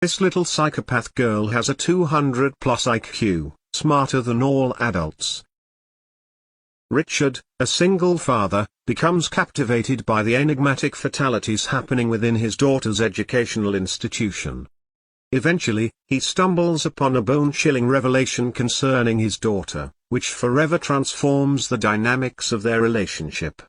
This little psychopath girl has a 200+ IQ, smarter than all adults. Richard, a single father, becomes captivated by the enigmatic fatalities happening within his daughter's educational institution. Eventually, he stumbles upon a bone-chilling revelation concerning his daughter, which forever transforms the dynamics of their relationship.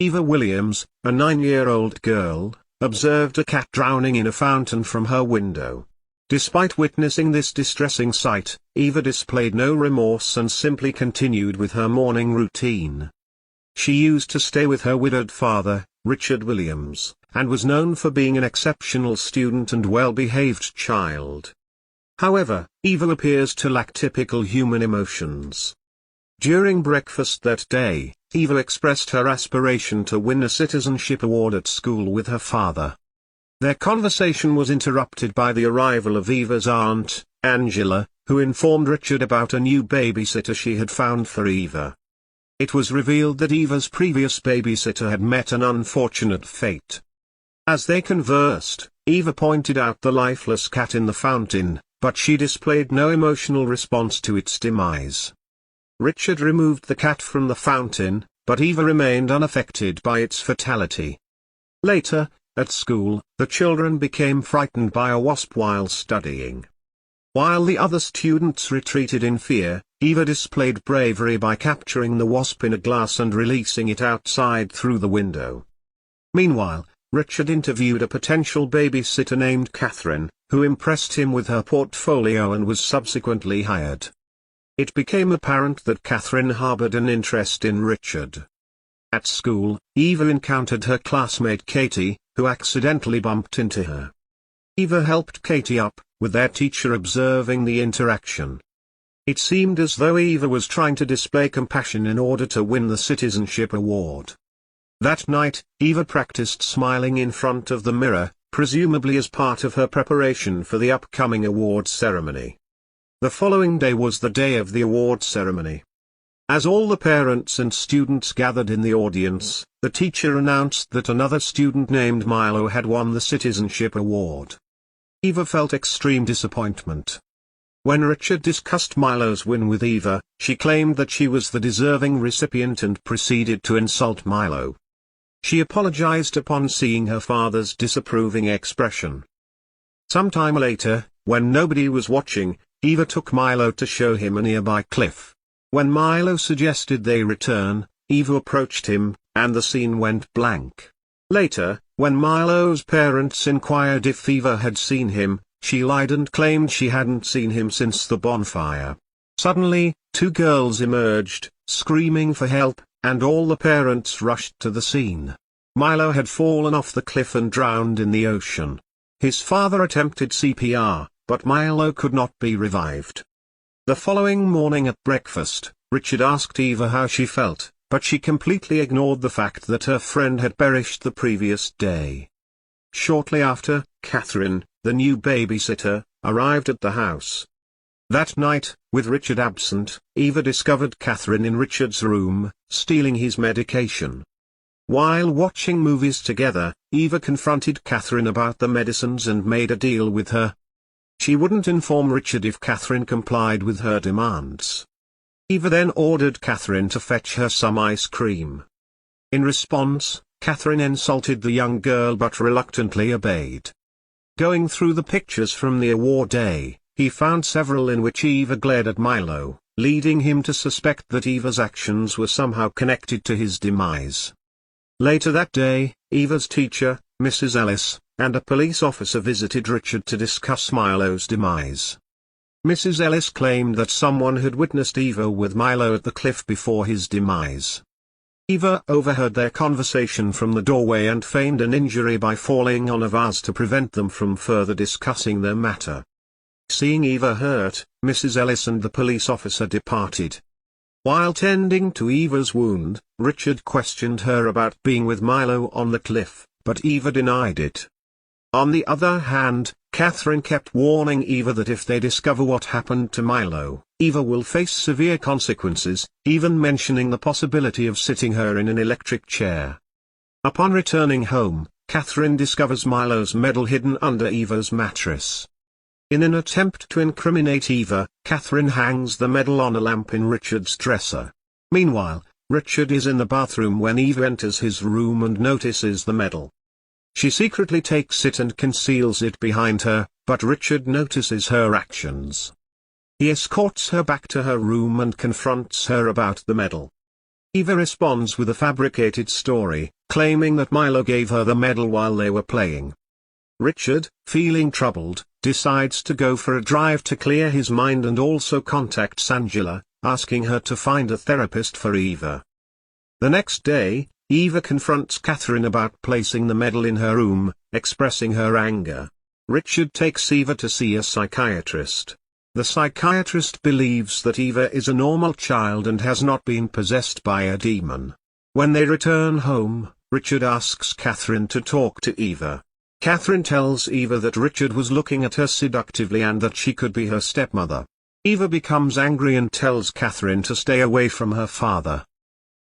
Eva Williams, a 9-year-old girl, observed a cat drowning in a fountain from her window. Despite witnessing this distressing sight, Eva displayed no remorse and simply continued with her morning routine. She used to stay with her widowed father, Richard Williams, and was known for being an exceptional student and well-behaved child. However, Eva appears to lack typical human emotions. During breakfast that day, Eva expressed her aspiration to win a citizenship award at school with her father. Their conversation was interrupted by the arrival of Eva's aunt, Angela, who informed Richard about a new babysitter she had found for Eva. It was revealed that Eva's previous babysitter had met an unfortunate fate. As they conversed, Eva pointed out the lifeless cat in the fountain, but she displayed no emotional response to its demise. Richard removed the cat from the fountain, but Eva remained unaffected by its fatality. Later, at school, the children became frightened by a wasp while studying. While the other students retreated in fear, Eva displayed bravery by capturing the wasp in a glass and releasing it outside through the window. Meanwhile, Richard interviewed a potential babysitter named Catherine, who impressed him with her portfolio and was subsequently hired. It became apparent that Catherine harbored an interest in Richard. At school, Eva encountered her classmate Katie, who accidentally bumped into her. Eva helped Katie up, with their teacher observing the interaction. It seemed as though Eva was trying to display compassion in order to win the citizenship award. That night, Eva practiced smiling in front of the mirror, presumably as part of her preparation for the upcoming awards ceremony. The following day was the day of the awards ceremony. As all the parents and students gathered in the audience, the teacher announced that another student named Milo had won the citizenship award. Eva felt extreme disappointment. When Richard discussed Milo's win with Eva, she claimed that she was the deserving recipient and proceeded to insult Milo. She apologized upon seeing her father's disapproving expression. Sometime later, when nobody was watching, Eva took Milo to show him a nearby cliff. When Milo suggested they return, Eva approached him, and the scene went blank. Later, when Milo's parents inquired if Eva had seen him, she lied and claimed she hadn't seen him since the bonfire. Suddenly, two girls emerged, screaming for help, and all the parents rushed to the scene. Milo had fallen off the cliff and drowned in the ocean. His father attempted CPR, but Milo could not be revived. The following morning at breakfast, Richard asked Eva how she felt, but she completely ignored the fact that her friend had perished the previous day. Shortly after, Catherine, the new babysitter, arrived at the house. That night, with Richard absent, Eva discovered Catherine in Richard's room, stealing his medication. While watching movies together, Eva confronted Catherine about the medicines and made a deal with her. She wouldn't inform Richard if Catherine complied with her demands. Eva then ordered Catherine to fetch her some ice cream. In response, Catherine insulted the young girl but reluctantly obeyed. Going through the pictures from the award day, he found several in which Eva glared at Milo, leading him to suspect that Eva's actions were somehow connected to his demise. Later that day, Eva's teacher, Mrs. Ellis, and a police officer visited Richard to discuss Milo's demise. Mrs. Ellis claimed that someone had witnessed Eva with Milo at the cliff before his demise. Eva overheard their conversation from the doorway and feigned an injury by falling on a vase to prevent them from further discussing their matter. Seeing Eva hurt, Mrs. Ellis and the police officer departed. While tending to Eva's wound, Richard questioned her about being with Milo on the cliff, but Eva denied it. On the other hand, Catherine kept warning Eva that if they discover what happened to Milo, Eva will face severe consequences, even mentioning the possibility of sitting her in an electric chair. Upon returning home, Catherine discovers Milo's medal hidden under Eva's mattress. In an attempt to incriminate Eva, Catherine hangs the medal on a lamp in Richard's dresser. Meanwhile, Richard is in the bathroom when Eva enters his room and notices the medal. She secretly takes it and conceals it behind her, but Richard notices her actions. He escorts her back to her room and confronts her about the medal. Eva responds with a fabricated story, claiming that Milo gave her the medal while they were playing. Richard, feeling troubled, decides to go for a drive to clear his mind and also contacts Angela, asking her to find a therapist for Eva. The next day, Eva confronts Catherine about placing the medal in her room, expressing her anger. Richard takes Eva to see a psychiatrist. The psychiatrist believes that Eva is a normal child and has not been possessed by a demon. When they return home, Richard asks Catherine to talk to Eva. Catherine tells Eva that Richard was looking at her seductively and that she could be her stepmother. Eva becomes angry and tells Catherine to stay away from her father.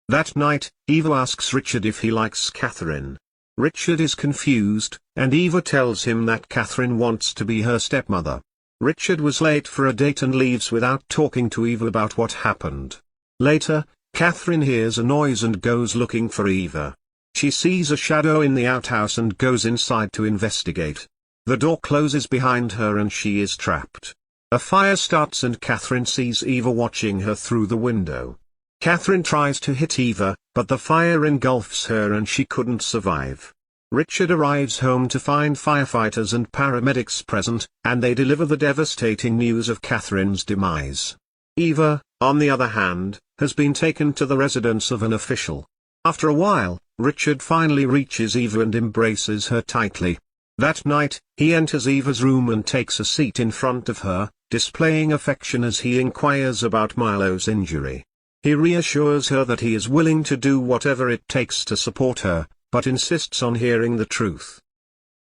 That night, Eva asks Richard if he likes Catherine. Richard is confused, and Eva tells him that Catherine wants to be her stepmother. Richard was late for a date and leaves without talking to Eva about what happened. Later, Catherine hears a noise and goes looking for Eva. She sees a shadow in the outhouse and goes inside to investigate. The door closes behind her and she is trapped. A fire starts and Catherine sees Eva watching her through the window. Catherine tries to hit Eva, but the fire engulfs her and she couldn't survive. Richard arrives home to find firefighters and paramedics present, and they deliver the devastating news of Catherine's demise. Eva, on the other hand, has been taken to the residence of an official. After a while, Richard finally reaches Eva and embraces her tightly. That night, he enters Eva's room and takes a seat in front of her, displaying affection as he inquires about Milo's injury. He reassures her that he is willing to do whatever it takes to support her, but insists on hearing the truth.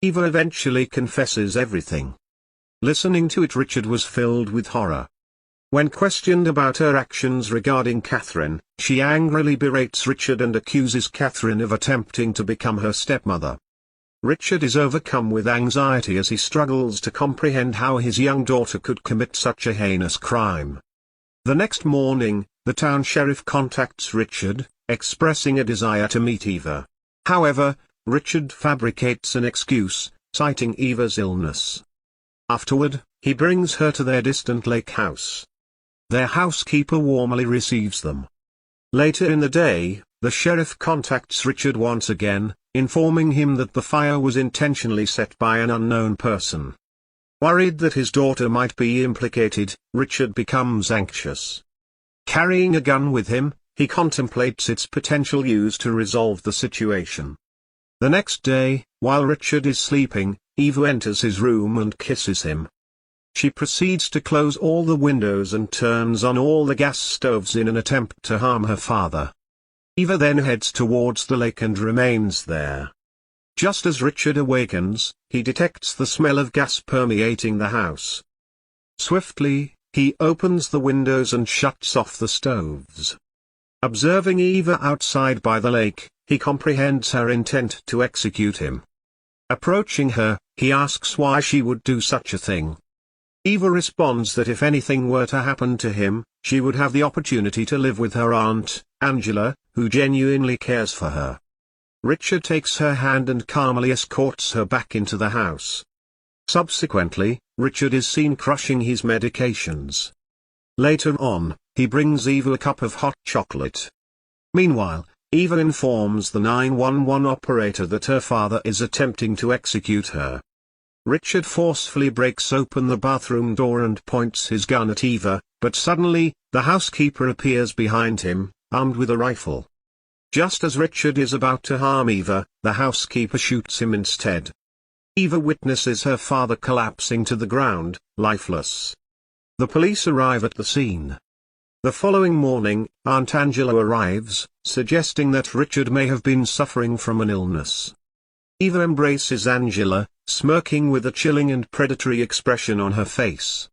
Eva eventually confesses everything. Listening to it, Richard was filled with horror. When questioned about her actions regarding Catherine, she angrily berates Richard and accuses Catherine of attempting to become her stepmother. Richard is overcome with anxiety as he struggles to comprehend how his young daughter could commit such a heinous crime. The next morning, the town sheriff contacts Richard, expressing a desire to meet Eva. However, Richard fabricates an excuse, citing Eva's illness. Afterward, he brings her to their distant lake house. Their housekeeper warmly receives them. Later in the day, the sheriff contacts Richard once again, informing him that the fire was intentionally set by an unknown person. Worried that his daughter might be implicated, Richard becomes anxious. Carrying a gun with him, he contemplates its potential use to resolve the situation. The next day, while Richard is sleeping, Eva enters his room and kisses him. She proceeds to close all the windows and turns on all the gas stoves in an attempt to harm her father. Eva then heads towards the lake and remains there. Just as Richard awakens, he detects the smell of gas permeating the house. Swiftly, he opens the windows and shuts off the stoves. Observing Eva outside by the lake, he comprehends her intent to execute him. Approaching her, he asks why she would do such a thing. Eva responds that if anything were to happen to him, she would have the opportunity to live with her aunt, Angela, who genuinely cares for her. Richard takes her hand and calmly escorts her back into the house. Subsequently, Richard is seen crushing his medications. Later on, he brings Eva a cup of hot chocolate. Meanwhile, Eva informs the 911 operator that her father is attempting to execute her. Richard forcefully breaks open the bathroom door and points his gun at Eva, but suddenly, the housekeeper appears behind him, armed with a rifle. Just as Richard is about to harm Eva, the housekeeper shoots him instead. Eva witnesses her father collapsing to the ground, lifeless. The police arrive at the scene. The following morning, Aunt Angela arrives, suggesting that Richard may have been suffering from an illness. Eva embraces Angela, smirking with a chilling and predatory expression on her face.